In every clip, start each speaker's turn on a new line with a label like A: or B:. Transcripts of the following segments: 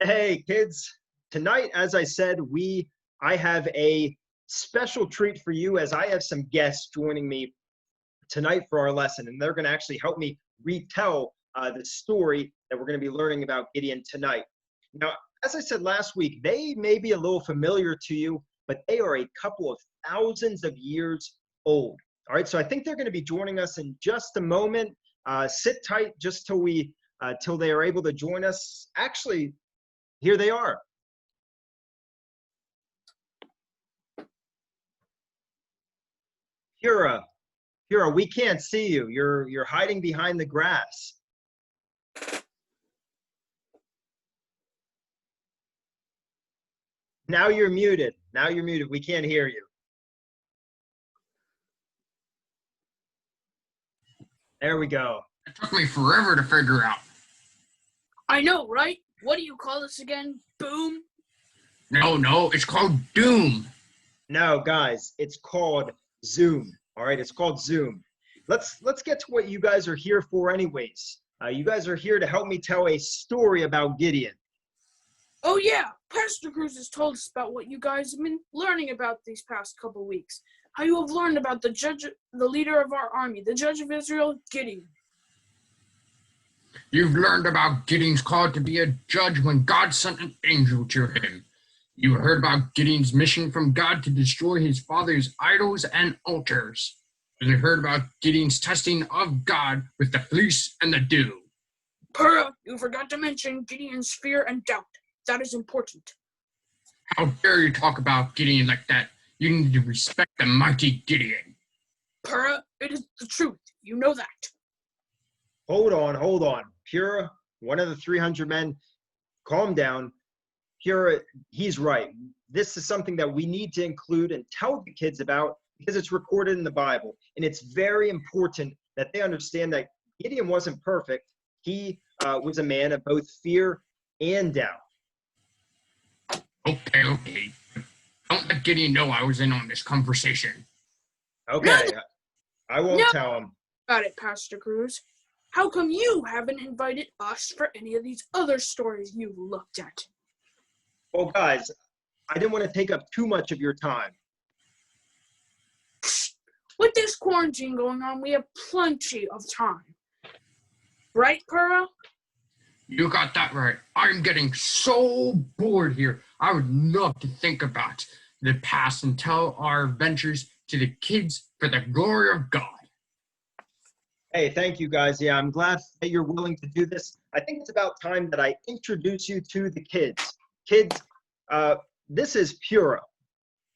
A: Hey kids, tonight, as I said, I have a special treat for you as I have some guests joining me tonight for our lesson, and they're going to actually help me retell the story that we're going to be learning about Gideon tonight. Now, as I said last week, they may be a little familiar to you, but they are a couple of thousands of years old. All right, so I think they're going to be joining us in just a moment. Sit tight just till they are able to join us. Actually, here they are. Pura, Pura, we can't see you. You're hiding behind the grass. Now you're muted. Now you're muted. We can't hear you. There we go.
B: It took me forever to figure out.
C: I know, right? What do you call this again? Boom?
B: No, it's called Doom.
A: No, guys, it's called Zoom. All right, it's called Zoom. Let's get to what you guys are here for anyways. You guys are here to help me tell a story about Gideon.
C: Oh yeah, Pastor Cruz has told us about what you guys have been learning about these past couple weeks. How you have learned about the leader of our army, the judge of Israel, Gideon.
B: You've learned about Gideon's call to be a judge when God sent an angel to him. You heard about Gideon's mission from God to destroy his father's idols and altars. And you heard about Gideon's testing of God with the fleece and the dew.
C: Pura, you forgot to mention Gideon's fear and doubt. That is important.
B: How dare you talk about Gideon like that? You need to respect the mighty Gideon.
C: Pura, it is the truth. You know that.
A: Hold on. Pura, one of the 300 men, calm down. Pura, he's right. This is something that we need to include and tell the kids about because it's recorded in the Bible. And it's very important that they understand that Gideon wasn't perfect. He was a man of both fear and doubt.
B: Okay. Don't let Gideon know I was in on this conversation.
A: Okay, I won't tell him.
C: Got it, Pastor Cruz. How come you haven't invited us for any of these other stories you've looked at?
A: Well, guys, I didn't want to take up too much of your time.
C: With this quarantine going on, we have plenty of time. Right, Pura?
B: You got that right. I'm getting so bored here. I would love to think about the past and tell our adventures to the kids for the glory of God.
A: Hey, thank you, guys. Yeah, I'm glad that you're willing to do this. I think it's about time that I introduce you to the kids. Kids, this is Pura.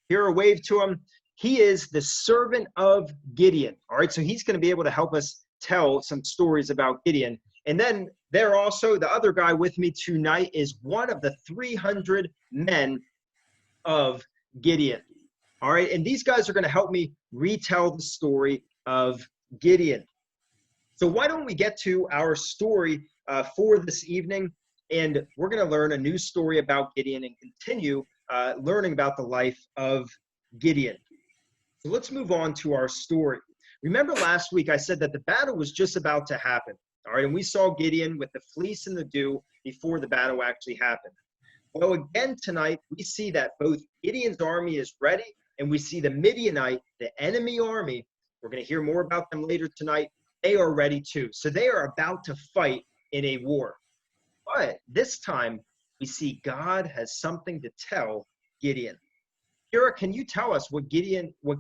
A: Pura, wave to him. He is the servant of Gideon. All right, so he's going to be able to help us tell some stories about Gideon. And then there also, the other guy with me tonight is one of the 300 men of Gideon. All right, and these guys are going to help me retell the story of Gideon. So why don't we get to our story for this evening, and we're going to learn a new story about Gideon and continue learning about the life of Gideon. So let's move on to our story. Remember last week I said that the battle was just about to happen. All right, and we saw Gideon with the fleece and the dew before the battle actually happened. Well, again tonight, we see that both Gideon's army is ready, and we see the Midianite, the enemy army, we're going to hear more about them later tonight, they are ready too. So they are about to fight in a war. But this time, we see God has something to tell Gideon. Kira, can you tell us what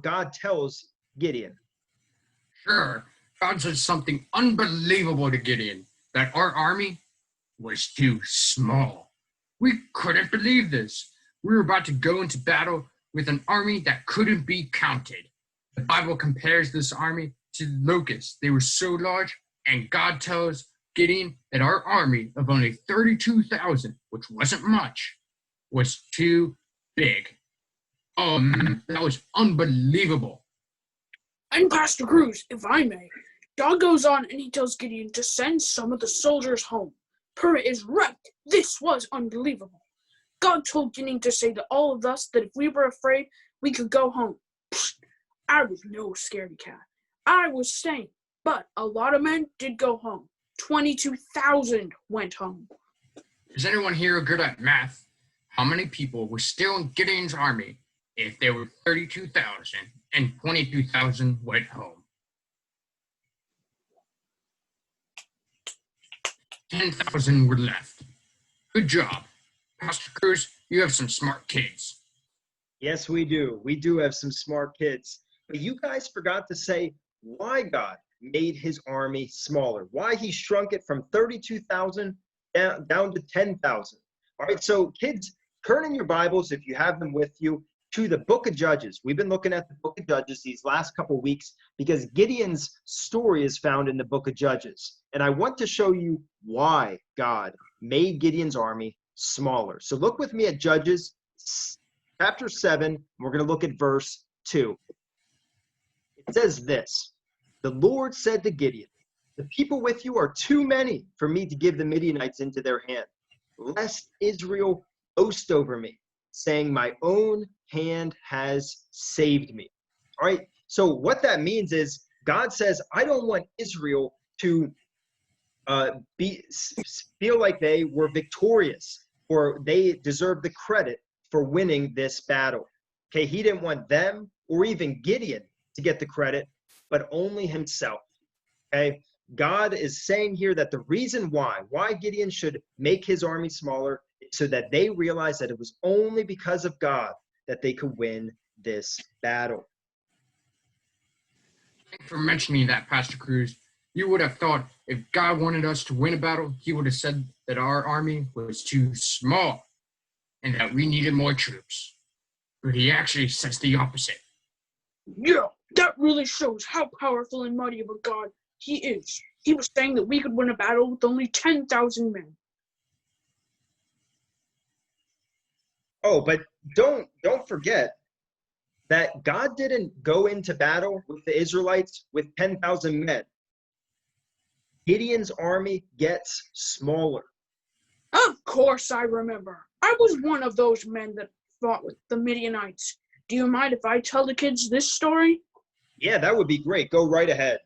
A: God tells Gideon?
B: Sure. God said something unbelievable to Gideon, that our army was too small. We couldn't believe this. We were about to go into battle with an army that couldn't be counted. The Bible compares this army to locusts. They were so large, and God tells Gideon that our army of only 32,000, which wasn't much, was too big. That was unbelievable.
C: And Pastor Cruz, if I may, God goes on and he tells Gideon to send some of the soldiers home. Pura is right. This was unbelievable. God told Gideon to say to all of us that if we were afraid, we could go home. Psst, I was no scaredy cat. I was staying, but a lot of men did go home. 22,000 went home.
B: Is anyone here good at math? How many people were still in Gideon's army if there were 32,000 and 22,000 went home? 10,000 were left. Good job. Pastor Cruz, you have some smart kids.
A: Yes, we do. We do have some smart kids. But you guys forgot to say why God made his army smaller, why he shrunk it from 32,000 down to 10,000. All right, so kids, turn in your Bibles, if you have them with you, to the book of Judges. We've been looking at the book of Judges these last couple of weeks because Gideon's story is found in the book of Judges. And I want to show you why God made Gideon's army smaller. So look with me at Judges chapter 7. We're going to look at verse 2. It says this: "The Lord said to Gideon, the people with you are too many for me to give the Midianites into their hand, lest Israel boast over me, saying, my own hand has saved me." All right, so what that means is God says, I don't want Israel to feel like they were victorious or they deserve the credit for winning this battle. Okay, he didn't want them or even Gideon to get the credit, but only himself. Okay, God is saying here that the reason why Gideon should make his army smaller is so that they realize that it was only because of God that they could win this battle.
B: Thanks for mentioning that, Pastor Cruz. You would have thought if God wanted us to win a battle, he would have said that our army was too small and that we needed more troops. But he actually says the opposite.
C: Yeah, that really shows how powerful and mighty of a God he is. He was saying that we could win a battle with only 10,000 men.
A: Oh, but don't forget that God didn't go into battle with the Israelites with 10,000 men. Gideon's army gets smaller.
C: Of course I remember. I was one of those men that fought with the Midianites. Do you mind if I tell the kids this story?
A: Yeah, that would be great. Go right ahead.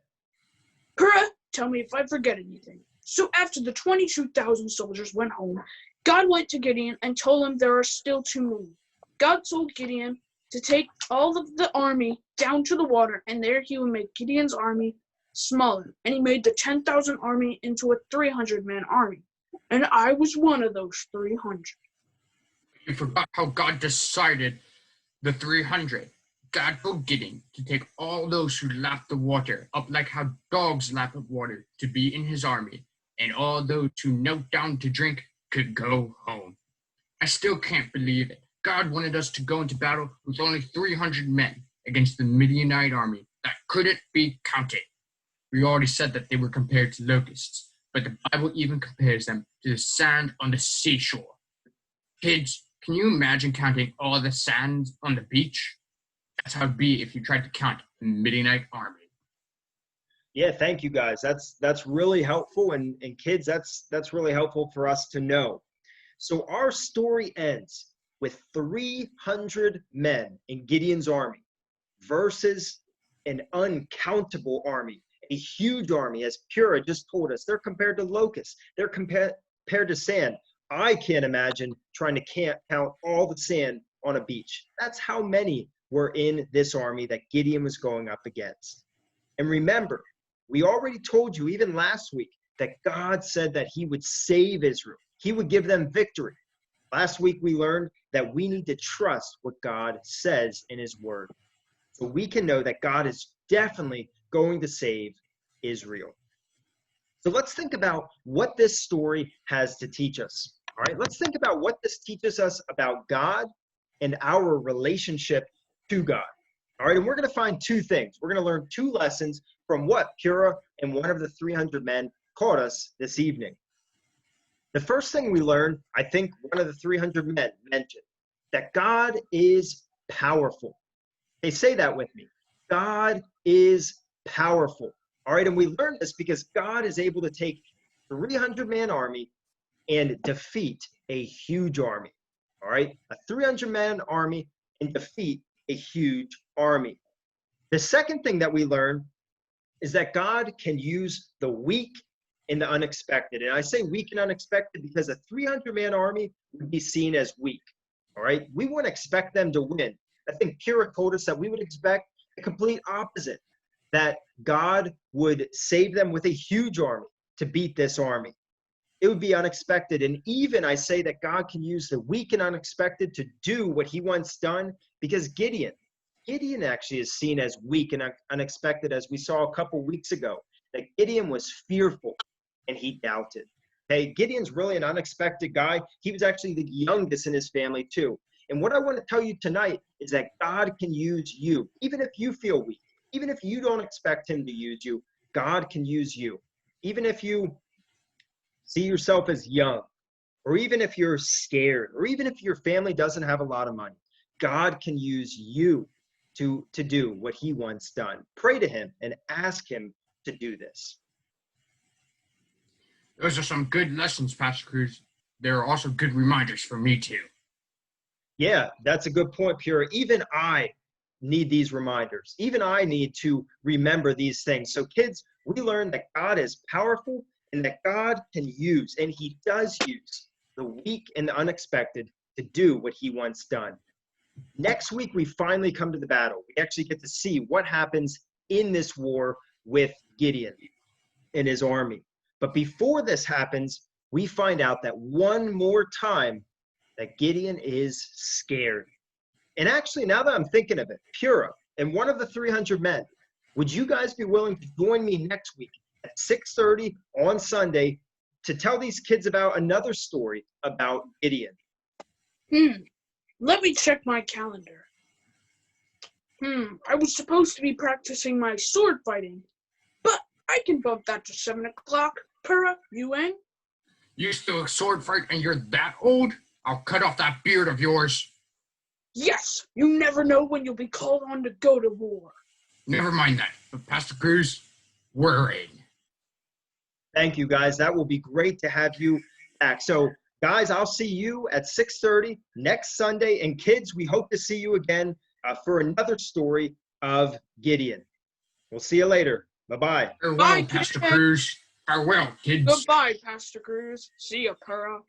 C: Purah, tell me if I forget anything. So after the 22,000 soldiers went home, God went to Gideon and told him there are still too many. God told Gideon to take all of the army down to the water, and there he would make Gideon's army smaller. And he made the 10,000 army into a 300-man army. And I was one of those 300.
B: You forgot how God decided the 300. God told Gideon to take all those who lapped the water up like how dogs lap up water to be in his army, and all those who knelt down to drink could go home. I still can't believe it. God wanted us to go into battle with only 300 men against the Midianite army that couldn't be counted. We already said that they were compared to locusts, but the Bible even compares them to the sand on the seashore. Kids, can you imagine counting all the sand on the beach? That's how it'd be if you tried to count the Midianite army.
A: Yeah, thank you guys. That's really helpful, and kids, that's really helpful for us to know. So our story ends with 300 men in Gideon's army versus an uncountable army, a huge army, as Pura just told us. They're compared to locusts. They're compared to sand. I can't imagine trying to count all the sand on a beach. That's how many were in this army that Gideon was going up against. And remember, we already told you even last week that God said that he would save Israel. He would give them victory. Last week we learned that we need to trust what God says in his word, so we can know that God is definitely going to save Israel. So let's think about what this story has to teach us. All right, let's think about what this teaches us about God and our relationship to God. All right, and we're going to find two things. We're going to learn two lessons from what Pura and one of the 300 men taught us this evening. The first thing we learned, I think one of the 300 men mentioned, that God is powerful. They say that with me. God is powerful. All right, and we learned this because God is able to take a 300-man army and defeat a huge army. All right, a 300-man army and defeat a huge army. The second thing that we learn is that God can use the weak in the unexpected. And I say weak and unexpected because a 300-man army would be seen as weak. All right? We wouldn't expect them to win. I think Pura told us that we would expect the complete opposite, that God would save them with a huge army to beat this army. It would be unexpected. And even I say that God can use the weak and unexpected to do what he wants done, because Gideon actually is seen as weak and unexpected, as we saw a couple weeks ago, that Gideon was fearful and he doubted. Okay, Gideon's really an unexpected guy. He was actually the youngest in his family too. And what I want to tell you tonight is that God can use you, even if you feel weak, even if you don't expect him to use you. God can use you, even if you see yourself as young, or even if you're scared, or even if your family doesn't have a lot of money. God can use you to do what he wants done. Pray to him and ask him to do this.
B: Those are some good lessons, Pastor Cruz. There are also good reminders for me too.
A: Yeah, that's a good point, Pura. Even I need these reminders. Even I need to remember these things. So kids, we learned that God is powerful and that God can use, and he does use, the weak and the unexpected to do what he wants done. Next week, we finally come to the battle. We actually get to see what happens in this war with Gideon and his army. But before this happens, we find out that one more time that Gideon is scared. And actually, now that I'm thinking of it, Pura and one of the 300 men, would you guys be willing to join me next week at 6:30 on Sunday to tell these kids about another story about Gideon?
C: Let me check my calendar. I was supposed to be practicing my sword fighting, but I can bump that to 7 o'clock. Pura, you in?
B: You still a sword fight and you're that old? I'll cut off that beard of yours.
C: Yes, you never know when you'll be called on to go to war.
B: Never mind that. But Pastor Cruz, we're in.
A: Thank you, guys. That will be great to have you back. So, guys, I'll see you at 6:30 next Sunday. And kids, we hope to see you again for another story of Gideon. We'll see you later. Bye-bye.
B: Farewell,
C: Bye,
B: Pastor
C: kid.
B: Cruz. Farewell, kids.
C: Goodbye, Pastor Cruz. See ya, Pura.